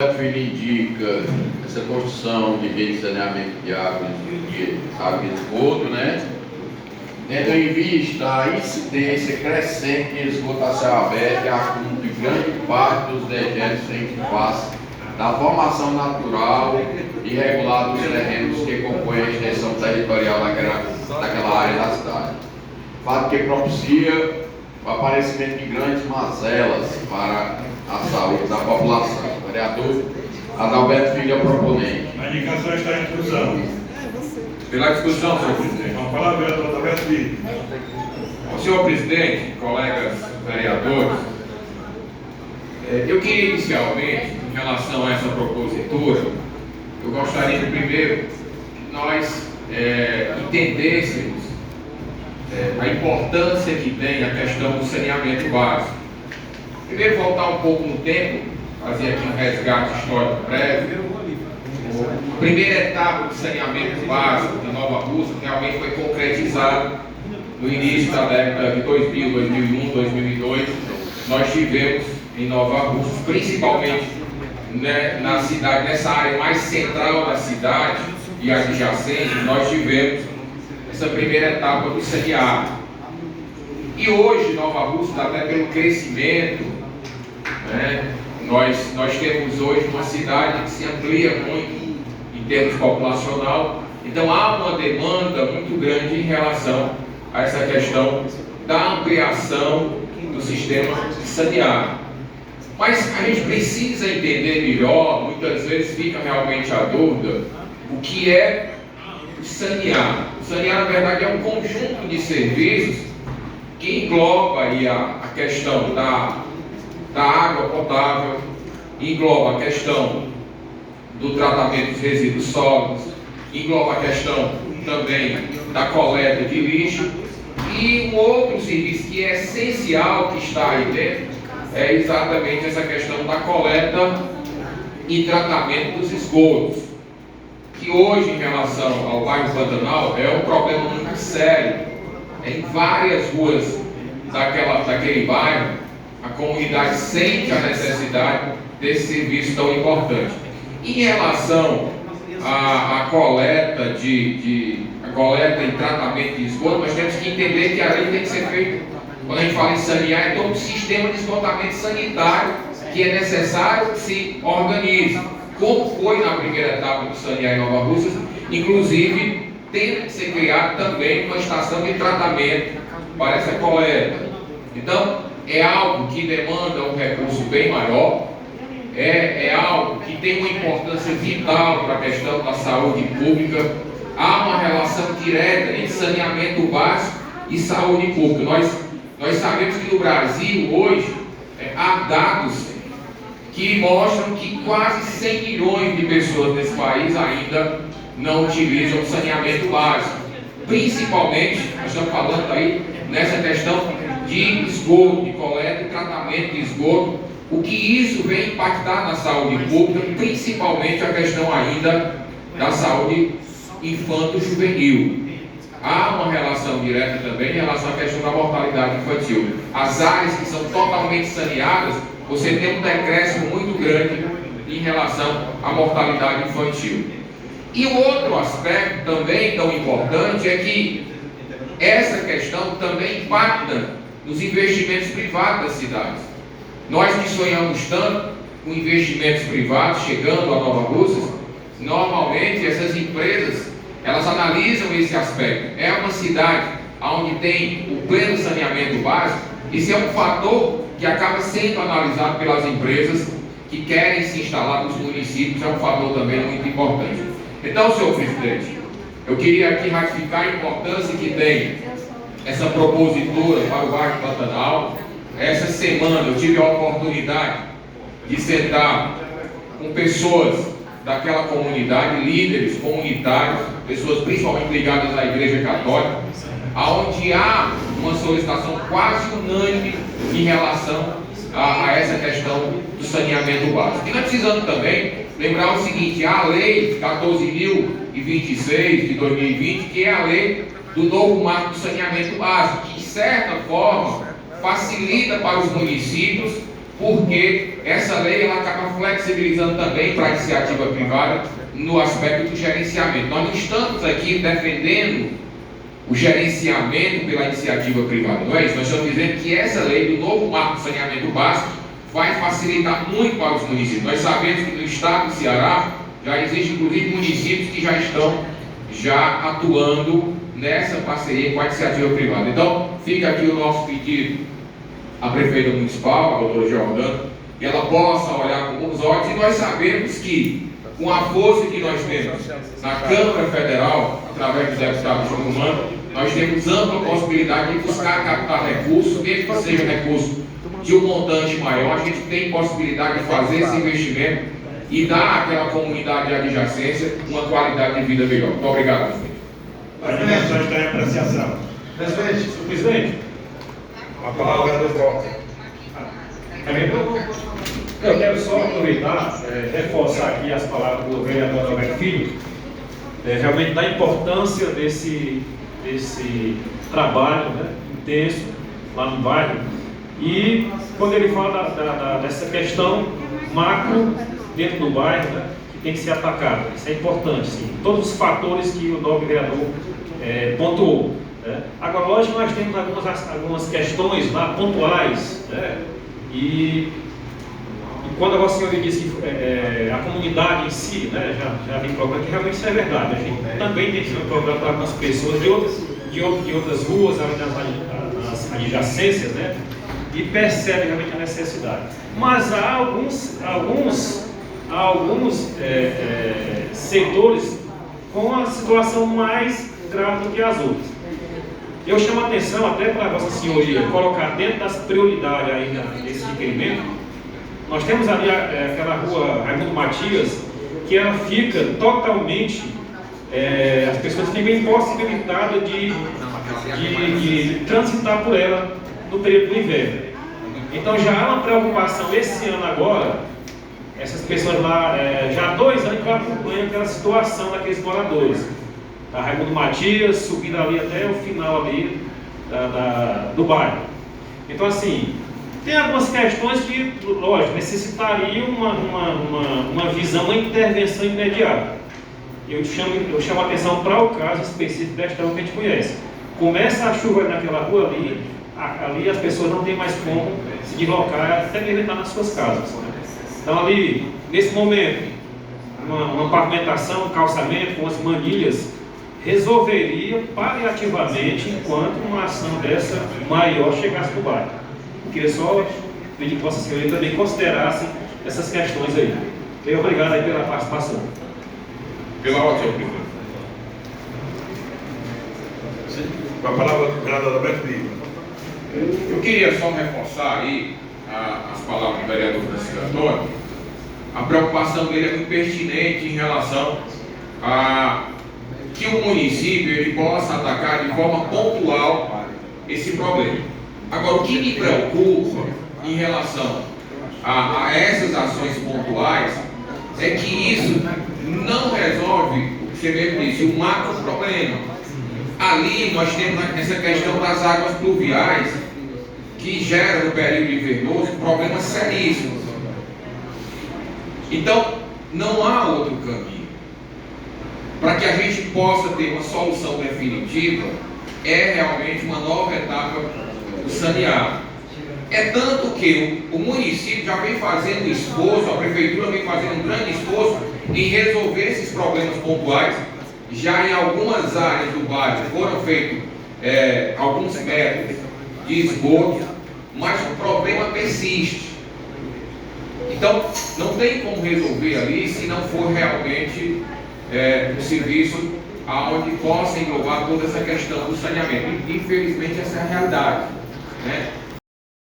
Ele indica essa construção de rede de saneamento de água e esgoto, né? Tendo em vista a incidência crescente de esgoto a céu aberto e acúmulo de grande parte dos dejetos em face da formação natural e regular dos terrenos que compõem a extensão territorial daquela área da cidade. Fato que propicia o aparecimento de grandes mazelas para a saúde da população. Vereador Adalberto Filho é o proponente. A indicação está em discussão. Pela discussão, senhor presidente. Vamos falar, vereador Adalberto Filho. Senhor presidente, colegas vereadores, eu queria inicialmente, em relação a essa propositura, eu gostaria de primeiro que nós entendêssemos a importância que tem a questão do saneamento básico. Primeiro, voltar um pouco no tempo, fazer aqui um resgate histórico breve. A primeira etapa do saneamento básico de Nova Russa realmente foi concretizada no início da década de 2000, 2001, 2002. Nós tivemos em Nova Russa, principalmente na cidade, nessa área mais central da cidade e adjacentes, nós tivemos essa primeira etapa do saneamento. E hoje, Nova Russa, até pelo crescimento, nós temos hoje uma cidade que se amplia muito em termos populacional, então há uma demanda muito grande em relação a essa questão da ampliação do sistema de saneamento. Mas a gente precisa entender melhor, muitas vezes fica realmente a dúvida, o que é o saneamento. O saneamento, na verdade, é um conjunto de serviços que engloba aí a questão da água potável, engloba a questão do tratamento dos resíduos sólidos, engloba a questão também da coleta de lixo, e um outro serviço que é essencial, que está aí dentro, é exatamente essa questão da coleta e tratamento dos esgotos, que hoje, em relação ao bairro Pantanal, é um problema muito sério. Em várias ruas daquele bairro, a comunidade sente a necessidade desse serviço tão importante. Em relação à coleta e tratamento de esgoto, nós temos que entender que a lei tem que ser feita, quando a gente fala em sanear, é todo o sistema de esgotamento sanitário que é necessário que se organize, como foi na primeira etapa do sanear em Nova Russa, inclusive tem que ser criada também uma estação de tratamento para essa coleta. Então, é algo que demanda um recurso bem maior, é algo que tem uma importância vital para a questão da saúde pública. Há uma relação direta entre saneamento básico e saúde pública. Nós sabemos que no Brasil, hoje, há dados que mostram que quase 100 milhões de pessoas nesse país ainda não utilizam o saneamento básico. Principalmente, nós estamos falando aí nessa questão de esgoto, de coleta e tratamento de esgoto, o que isso vem impactar na saúde pública, principalmente a questão ainda da saúde infanto-juvenil. Há uma relação direta também em relação à questão da mortalidade infantil. As áreas que são totalmente saneadas, você tem um decréscimo muito grande em relação à mortalidade infantil. E o outro aspecto também tão importante é que essa questão também impacta nos investimentos privados das cidades. Nós que sonhamos tanto com investimentos privados chegando a Nova Russa, normalmente essas empresas, elas analisam esse aspecto. É uma cidade onde tem o pleno saneamento básico, isso é um fator que acaba sendo analisado pelas empresas que querem se instalar nos municípios, é um fator também muito importante. Então, senhor presidente, eu queria aqui ratificar a importância que tem essa propositura para o bairro Pantanal. Essa semana eu tive a oportunidade de sentar com pessoas daquela comunidade, líderes comunitários, pessoas principalmente ligadas à Igreja Católica, onde há uma solicitação quase unânime em relação a essa questão do saneamento básico. E nós precisamos também lembrar o seguinte: há a Lei 14.026 de 2020, que é a lei do novo marco do saneamento básico, que de certa forma facilita para os municípios porque essa lei ela acaba flexibilizando também para a iniciativa privada no aspecto do gerenciamento. Nós não estamos aqui defendendo o gerenciamento pela iniciativa privada, não é isso? Nós estamos dizendo que essa lei do novo marco de saneamento básico vai facilitar muito para os municípios. Nós sabemos que no estado do Ceará já existem inclusive municípios que já estão atuando nessa parceria com a iniciativa privada. Então, fica aqui o nosso pedido à prefeita municipal, a doutora Jordana, que ela possa olhar com bons olhos, e nós sabemos que, com a força que nós temos na Câmara Federal, através do deputado João Romano, nós temos ampla possibilidade de buscar captar recursos, mesmo que seja recurso de um montante maior, a gente tem possibilidade de fazer esse investimento e dar àquela comunidade de adjacência uma qualidade de vida melhor. Muito obrigado, presidente. A dimensão está em apreciação. Presidente, A palavra é do voto. eu quero só aproveitar, reforçar aqui as palavras do vereador Alberto Filho, realmente da importância desse trabalho, né, intenso lá no bairro. E quando ele fala dessa questão macro dentro do bairro, né, que tem que ser atacada, isso é importante, sim. Todos os fatores que o nobre vereador pontuou. Né. Agora, lógico que nós temos algumas questões lá pontuais, né, e quando a vossa senhoria disse que a comunidade em si, né, já vem problema, que realmente isso é verdade. A gente também tem que ser um problema para algumas pessoas de outras ruas, ali nas adjacências, né, e percebe realmente a necessidade. Mas há alguns setores com a situação mais grave do que as outras. Eu chamo a atenção até para a vossa senhoria colocar dentro das prioridades aí nesse requerimento. Nós temos ali aquela rua Raimundo Matias, que ela fica totalmente, as pessoas ficam impossibilitadas de transitar por ela no período do inverno. Então já há uma preocupação esse ano agora, essas pessoas lá, já há 2 anos que acompanham aquela situação daqueles moradores. Da Raimundo Matias, subindo ali até o final ali do bairro. Então assim, tem algumas questões que, lógico, necessitariam uma visão, uma intervenção imediata. Eu chamo a atenção para o caso específico desta rua que a gente conhece. Começa a chuva naquela rua ali as pessoas não têm mais como se deslocar, até mesmo entrar nas suas casas. Então ali, nesse momento, uma pavimentação, um calçamento com as manilhas resolveria paliativamente enquanto uma ação dessa maior chegasse no bairro. Eu queria só pedir que Vossa Senhoria também considerasse essas questões aí. Bem, obrigado aí pela participação. Pela ordem, prefeito. Com a palavra do vereador Alberto Filho. Eu queria só reforçar aí as palavras do vereador Francisco Antônio. A preocupação dele é muito pertinente em relação a que o município ele possa atacar de forma pontual esse problema. Agora, o que me preocupa em relação a essas ações pontuais é que isso não resolve, o que você mesmo disse, o macro problema. Ali nós temos essa questão das águas pluviais que gera no período invernoso problemas seríssimos. Então, não há outro caminho. Para que a gente possa ter uma solução definitiva, é realmente uma nova etapa do saneamento. É tanto que o município já vem fazendo esforço, a prefeitura vem fazendo um grande esforço em resolver esses problemas pontuais. Já em algumas áreas do bairro foram feitos alguns métodos de esgoto, mas o problema persiste. Então, não tem como resolver ali se não for realmente um serviço onde possa englobar toda essa questão do saneamento. Infelizmente, essa é a realidade, né?